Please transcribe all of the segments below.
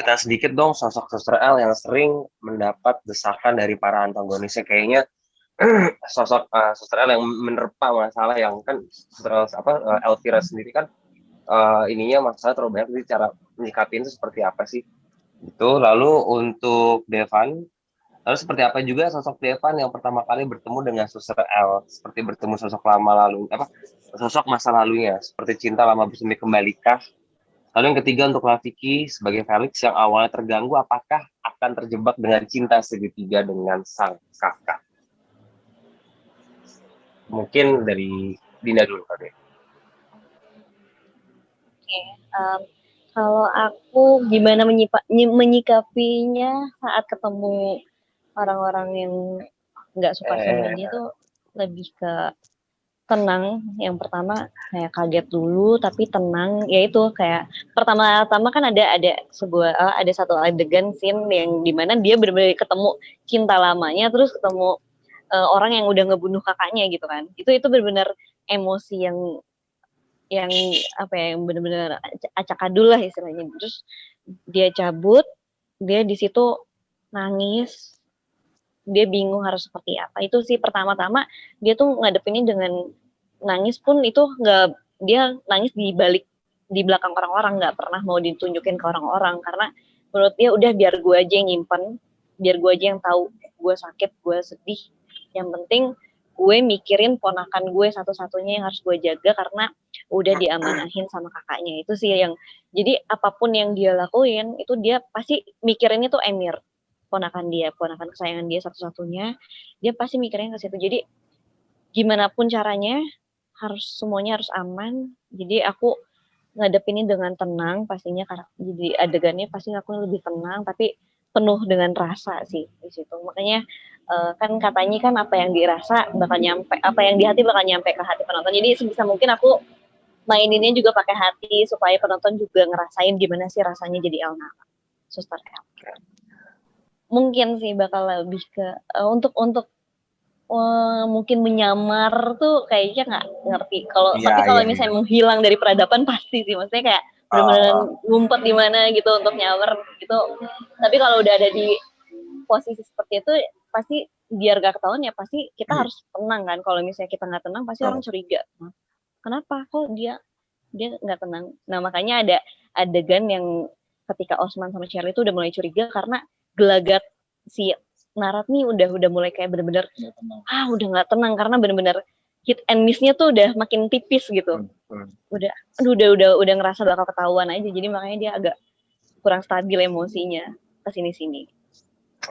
cerita sedikit dong sosok Suster L yang sering mendapat desakan dari para antagonisnya. Kayaknya sosok Suster L yang menerpa masalah yang kan Suster L Elvira sendiri kan ininya masalah terlalu banyak, jadi cara menyikapinya itu seperti apa sih? Itu lalu untuk Devan, lalu seperti apa juga sosok Devan yang pertama kali bertemu dengan Suster L, seperti bertemu sosok lama lalu sosok masa lalunya, seperti cinta lama bersemi kembalikah? Lalu yang ketiga untuk Rafiki sebagai Felix yang awalnya terganggu, apakah akan terjebak dengan cinta segitiga dengan sang kakak? Mungkin dari Dina dulu kali. Oke, kalau aku gimana menyikapinya saat ketemu orang-orang yang nggak suka sama dia tuh lebih ke tenang. Yang pertama kayak kaget dulu tapi tenang, yaitu kayak pertama-tama kan ada satu adegan scene yang dimana dia benar-benar ketemu cinta lamanya, terus ketemu orang yang udah ngebunuh kakaknya gitu kan. Itu benar-benar emosi yang apa ya, yang benar-benar acak-adul lah istilahnya. Terus dia cabut, dia di situ nangis, dia bingung harus seperti apa. Itu sih pertama-tama dia tuh ngadepinnya dengan nangis pun itu nggak, dia nangis di belakang orang-orang, nggak pernah mau ditunjukin ke orang-orang karena menurut dia udah biar gue aja yang nyimpen, biar gue aja yang tahu gue sakit, gue sedih. Yang penting gue mikirin ponakan gue satu-satunya yang harus gue jaga karena udah diamanahin sama kakaknya. Itu sih yang, jadi apapun yang dia lakuin itu dia pasti mikirinnya tuh Emir, ponakan kesayangan dia satu-satunya, dia pasti mikirin ke situ. Jadi gimana pun caranya semuanya harus aman. Jadi aku ngadepinnya dengan tenang pastinya, karena jadi adegannya pasti aku lebih tenang tapi penuh dengan rasa sih di situ. Makanya kan katanya kan apa yang dirasa bakal nyampe, apa yang di hati bakal nyampe ke hati penonton. Jadi sebisa mungkin aku maininnya juga pakai hati supaya penonton juga ngerasain gimana sih rasanya jadi Elnara, Suster L. Mungkin sih bakal lebih ke untuk mungkin menyamar tuh kayaknya nggak ngerti. Tapi kalau misalnya menghilang dari peradaban pasti sih, maksudnya kayak benar-benar ngumpet di mana gitu untuk nyamar gitu. Tapi kalau udah ada di posisi seperti itu pasti biar gak ketahuan ya pasti kita harus tenang kan. Kalau misalnya kita nggak tenang pasti orang curiga. Kenapa kok dia nggak tenang? Nah makanya ada adegan yang ketika Osman sama Cheryl itu udah mulai curiga karena gelagat si Narat nih udah mulai kayak bener-bener udah nggak tenang karena bener-bener hit and miss-nya tuh udah makin tipis gitu. Udah ngerasa bakal ketahuan aja, jadi makanya dia agak kurang stabil emosinya kesini-sini.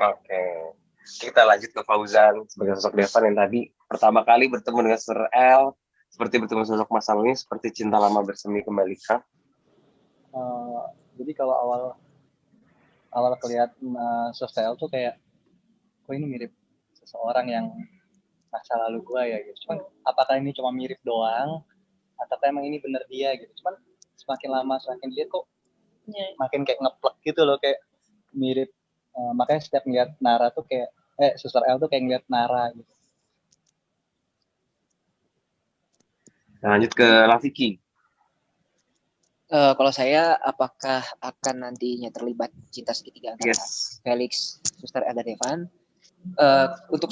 Oke. Kita lanjut ke Fauzan sebagai sosok Devan yang tadi pertama kali bertemu dengan Suster L, seperti bertemu sosok Mas Alwi, seperti cinta lama bersemi kembali kah? Jadi kalau awal kelihatan Suster L tuh kayak, kok ini mirip seseorang yang masa lalu gue ya gitu. Cuman apakah ini cuma mirip doang atau emang ini bener dia gitu. Cuman semakin lama semakin lihat kok makin kayak ngeplek gitu loh, kayak mirip. Makanya setiap ngeliat Nara tuh kayak Suster L tuh kayak ngeliat Nara gitu. Lanjut ke Rafiki. Kalau saya, apakah akan nantinya terlibat cinta segitiga antara Felix, Suster L dan Devan? Untuk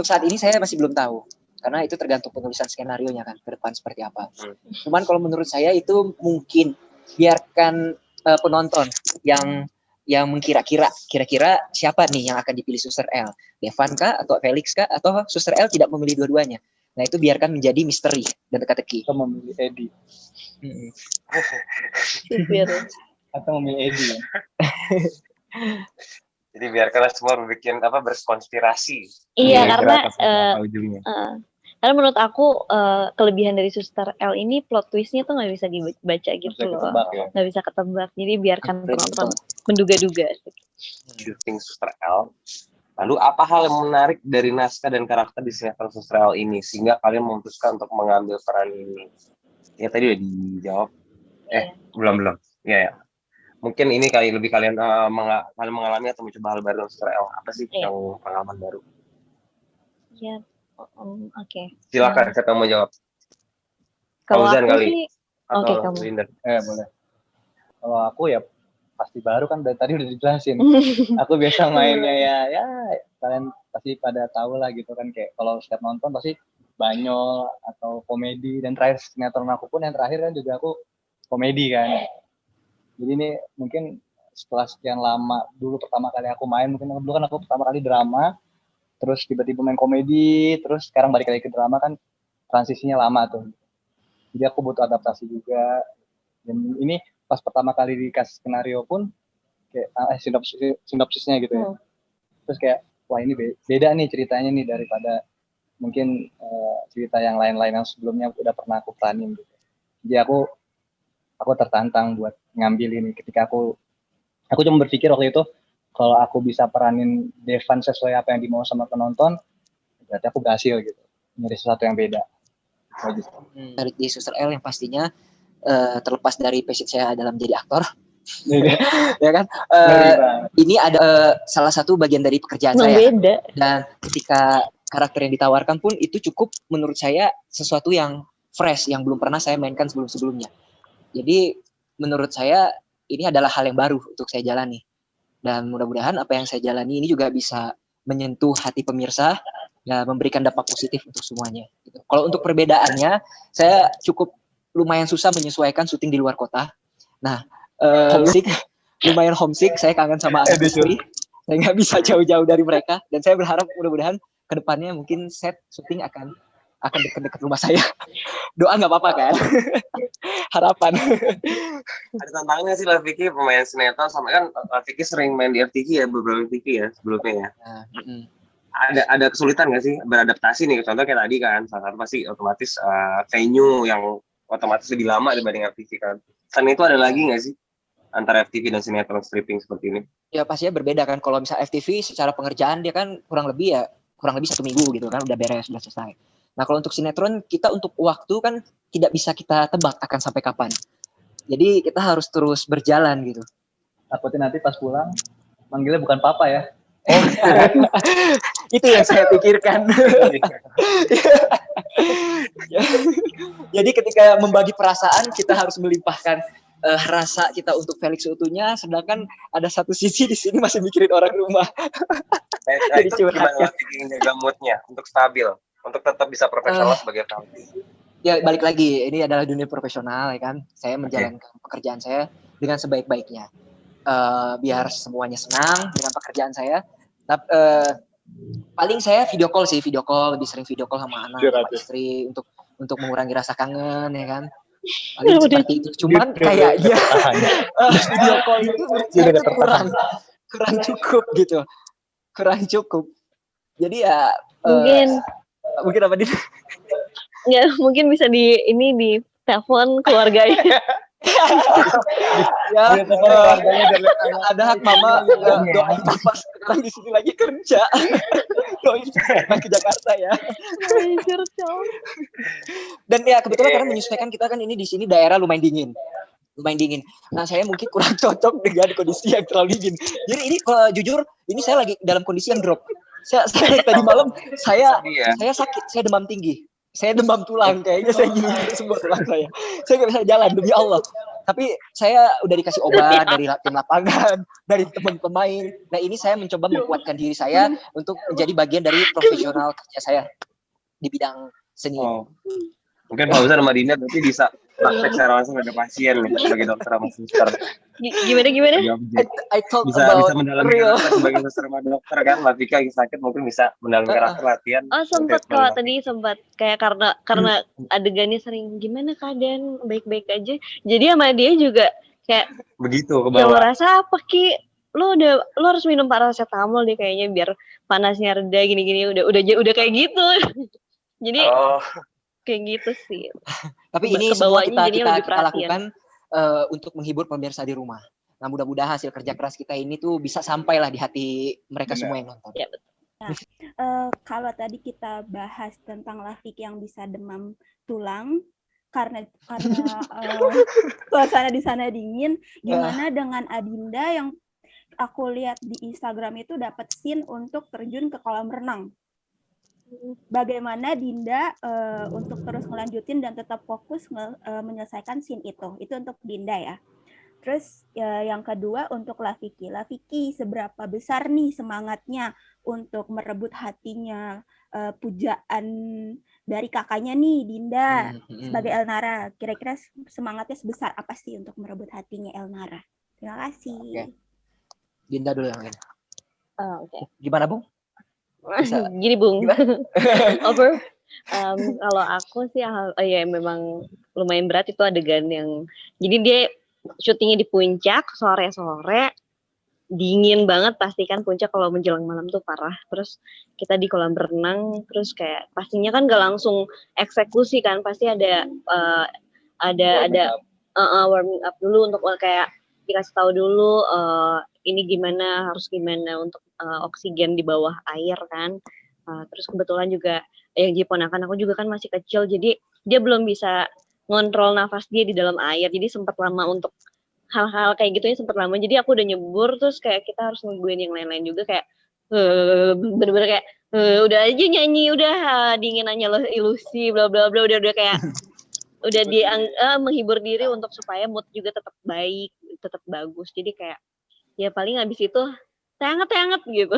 saat ini saya masih belum tahu, karena itu tergantung penulisan skenario-nya kan ke depan seperti apa. Cuman kalau menurut saya itu mungkin biarkan penonton yang kira-kira siapa nih yang akan dipilih Suster L, Devan kah atau Felix kah, atau Suster L tidak memilih dua-duanya. Nah itu biarkan menjadi misteri dan teka-teki. Atau memilih Eddie. Atau memilih Eddie ya. Jadi biarkanlah semua berkonspirasi. Iya, karena menurut aku kelebihan dari Suster L ini plot twistnya tuh nggak bisa dibaca gitu loh, nggak bisa ketebak. Jadi biarkan penonton menduga-duga. Shooting Suster L. Lalu apa hal yang menarik dari naskah dan karakter di sinetron Suster L ini sehingga kalian memutuskan untuk mengambil peran ini? Ya tadi udah dijawab. Belum. Ya. Mungkin ini lebih kalian mengalami atau mencoba hal baru Suster L. Apa sih yang pengalaman baru? Ya, oke. Silakan, siapa yang mau jawab? Kalau Fauzan aku kali. sih, atau Linder? Boleh. Kalau aku ya pasti baru kan dari tadi udah dijelasin. Aku biasa mainnya ya kalian pasti pada tahu lah gitu kan, kayak kalau setiap nonton pasti Banyol atau komedi, dan terakhir sinetron aku pun yang terakhir kan juga aku komedi kan. Jadi ini mungkin setelah sekian lama, dulu pertama kali aku main, mungkin dulu kan aku pertama kali drama, terus tiba-tiba main komedi, terus sekarang balik lagi ke drama kan, transisinya lama tuh. Jadi aku butuh adaptasi juga. Dan ini pas pertama kali dikasih skenario pun kayak sinopsisnya gitu ya. Terus kayak wah ini beda nih ceritanya nih daripada mungkin cerita yang lain-lain yang sebelumnya udah pernah aku peranin gitu. Jadi aku tertantang buat ngambil ini. Ketika aku cuma berpikir waktu itu kalau aku bisa peranin Devan sesuai apa yang dimau sama penonton, berarti aku berhasil gitu. Nyari sesuatu yang beda. Dari di Suster L yang pastinya terlepas dari passion saya dalam jadi aktor, ya kan? Ini ada salah satu bagian dari pekerjaan saya. Beda. Dan ketika karakter yang ditawarkan pun itu cukup menurut saya sesuatu yang fresh, yang belum pernah saya mainkan sebelum-sebelumnya. Jadi menurut saya ini adalah hal yang baru untuk saya jalani. Dan mudah-mudahan apa yang saya jalani ini juga bisa menyentuh hati pemirsa dan memberikan dampak positif untuk semuanya. Gitu. Kalau untuk perbedaannya, saya cukup lumayan susah menyesuaikan syuting di luar kota. Nah, homesick, lumayan homesick, saya kangen sama anak istri. Saya nggak bisa jauh-jauh dari mereka. Dan saya berharap mudah-mudahan kedepannya mungkin set syuting akan dekat-dekat rumah saya. Doa nggak apa-apa kan? Harapan. Ada tantangannya sih Vicky pemain sinetron, sama kan Vicky sering main di FTV ya, beberapa FTV ya sebelumnya ya. Ada kesulitan nggak sih beradaptasi nih? Contoh kayak tadi kan, salah satu pasti otomatis venue yang otomatis lebih lama dibanding FTV kan. Selain itu ada lagi nggak sih antara FTV dan sinetron stripping seperti ini? Ya pastinya berbeda kan. Kalau misal FTV secara pengerjaan dia kan kurang lebih 1 minggu gitu kan, udah beres, udah selesai. Nah kalau untuk sinetron kita untuk waktu kan tidak bisa kita tebak akan sampai kapan. Jadi kita harus terus berjalan gitu. Takutnya nanti pas pulang manggilnya bukan papa ya. Itu yang saya pikirkan. Jadi ketika membagi perasaan kita harus melimpahkan rasa kita untuk Felix seutuhnya, sedangkan ada satu sisi di sini masih mikirin orang rumah. Jadi itu gimana jaga moodnya untuk stabil, untuk tetap bisa profesional sebagai Felix? Ya balik lagi, ini adalah dunia profesional ya kan. Saya menjalankan pekerjaan saya dengan sebaik-baiknya. Biar semuanya senang dengan pekerjaan saya. Tapi paling saya video call, lebih sering video call sama anak, sama istri untuk mengurangi rasa kangen ya kan. Paling seperti itu. Cuman kayaknya video call itu kurang cukup gitu. Kurang cukup. Jadi ya mungkin apa dia? Ya mungkin bisa di telepon keluarganya. Ya, ada hak mama doain papa sekarang di sini lagi kerja. Doain ke Jakarta ya. Dan ya kebetulan karena menyesuaikan kita kan ini di sini daerah lumayan dingin. Nah saya mungkin kurang cocok dengan kondisi yang terlalu dingin. Jadi ini jujur ini saya lagi dalam kondisi yang drop. Saya tadi malam saya sakit, saya demam tinggi. Saya demam tulang, kayaknya saya gini semua tulang saya. Saya nggak bisa jalan demi Allah. Tapi saya udah dikasih obat dari tim lapangan, dari teman pemain. Nah ini saya mencoba menguatkan diri saya untuk menjadi bagian dari profesional kerja saya di bidang seni. Mungkin Pak Ustaz sama Dinda berarti bisa praktek secara langsung ada pasien nih sebagai dokter sama suster. Gimana? I talk bisa mendalami karakter sebagai suster sama dokter kan. Mbak Vika yang sakit mungkin bisa mendalami karakter latihan. Sempat kayak karena adegannya sering gimana keadaan baik-baik aja. Jadi sama dia juga kayak begitu ke bawah. Yang rasa apa Ki? Lo harus minum paracetamol deh kayaknya biar panasnya reda gini-gini udah kayak gitu. Jadi kayak gitu sih. Tapi ini semua kita lakukan untuk menghibur pemirsa di rumah. Nah mudah-mudahan hasil kerja keras kita ini tuh bisa sampailah di hati mereka semua yang nonton. Ya, betul. Nah, kalau tadi kita bahas tentang Lafik yang bisa demam tulang karena suasana di sana dingin, gimana dengan Adinda yang aku lihat di Instagram itu dapat scene untuk terjun ke kolam renang? Bagaimana Dinda untuk terus melanjutin dan tetap fokus menyelesaikan scene itu? Itu untuk Dinda ya. Terus ya, yang kedua untuk Lafiki. Lafiki, seberapa besar nih semangatnya untuk merebut hatinya pujaan dari kakaknya nih, Dinda, sebagai Elnara. Kira-kira semangatnya sebesar apa sih untuk merebut hatinya Elnara? Terima kasih. Oke. Dinda dulu yang ini. Oke. Gimana, Bung? Bisa. Gini Bung, over. Kalau aku sih ya memang lumayan berat itu adegan yang jadi dia syutingnya di puncak sore-sore dingin banget, pasti kan puncak kalau menjelang malam tuh parah. Terus kita di kolam berenang, terus kayak pastinya kan gak langsung eksekusi kan, pasti ada warming up dulu untuk kayak dikasih tahu dulu ini gimana, harus gimana untuk oksigen di bawah air kan. Terus kebetulan juga yang ponakan aku juga kan masih kecil, jadi dia belum bisa ngontrol nafas dia di dalam air, jadi sempat lama untuk hal-hal kayak gitu ya, sempat lama. Jadi aku udah nyebur, terus kayak kita harus nungguin yang lain-lain juga, kayak bener-bener kayak udah aja nyanyi, udah dingin aja loh ilusi bla bla bla, udah kayak udah menghibur diri untuk supaya mood juga tetap baik, tetap bagus. Jadi kayak ya paling habis itu hangat gitu.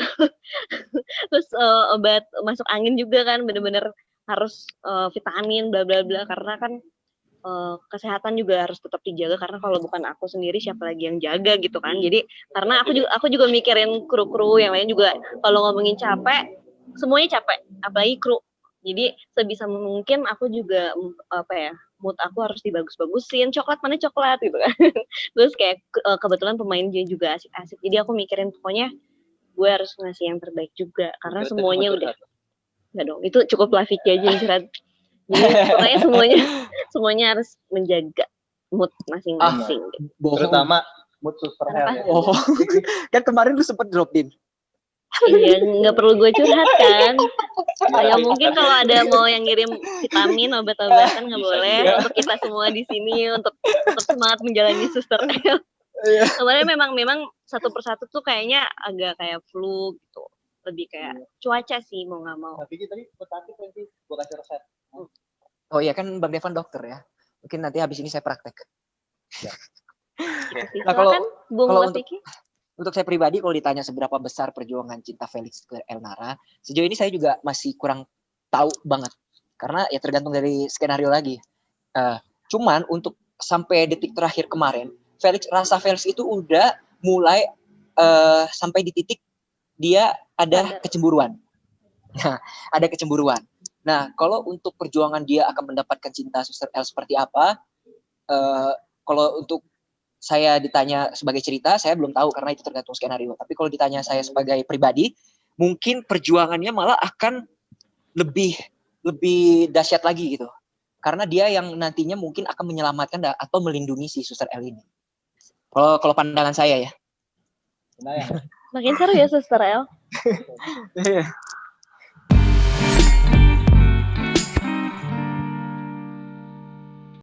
Terus obat masuk angin juga kan, bener-bener harus vitamin bla bla bla, karena kan kesehatan juga harus tetap dijaga, karena kalau bukan aku sendiri siapa lagi yang jaga gitu kan. Jadi karena aku juga mikirin kru-kru yang lain juga, kalau ngomongin capek semuanya capek, apalagi kru. Jadi sebisa mungkin aku juga mood aku harus dibagus-bagusin, coklat mana coklat gitu kan. Terus kayak kebetulan pemain dia juga asik-asik, jadi aku mikirin pokoknya gue harus ngasih yang terbaik juga, karena semuanya udah nggak dong, itu cukup Lafiki aja yang curhat. Jadi pokoknya semuanya harus menjaga mood masing-masing. Terutama mood Suster Hel ya. Kan kemarin lu sempet drop in. Iya, nggak perlu gue curhat kan. Ya mungkin kalau ada mau yang ngirim vitamin, obat-obatan nggak boleh. Untuk kita semua di sini untuk semangat menjalani Suster Hel. Kemarin memang satu persatu tuh kayaknya agak kayak flu gitu. Lebih kayak cuaca sih, mau nggak mau. Tapi tadi petakit nanti gue kasih resep. Oh iya kan Bang Devan dokter ya. Mungkin nanti habis ini saya praktek. Ya. Nah, kalau Lafiki? untuk saya pribadi, kalau ditanya seberapa besar perjuangan cinta Felix ke Elnara, sejauh ini saya juga masih kurang tahu banget. Karena ya tergantung dari skenario lagi. Cuman untuk sampai detik terakhir kemarin, rasa Felix itu udah mulai sampai di titik dia ada kecemburuan. Nah, ada kecemburuan. Nah, kalau untuk perjuangan dia akan mendapatkan cinta Suster L seperti apa, kalau untuk saya ditanya sebagai cerita, saya belum tahu karena itu tergantung skenario. Tapi kalau ditanya saya sebagai pribadi, mungkin perjuangannya malah akan lebih dahsyat lagi gitu. Karena dia yang nantinya mungkin akan menyelamatkan atau melindungi si Suster L ini. Kalau pandangan saya ya. Makin seru ya Suster L.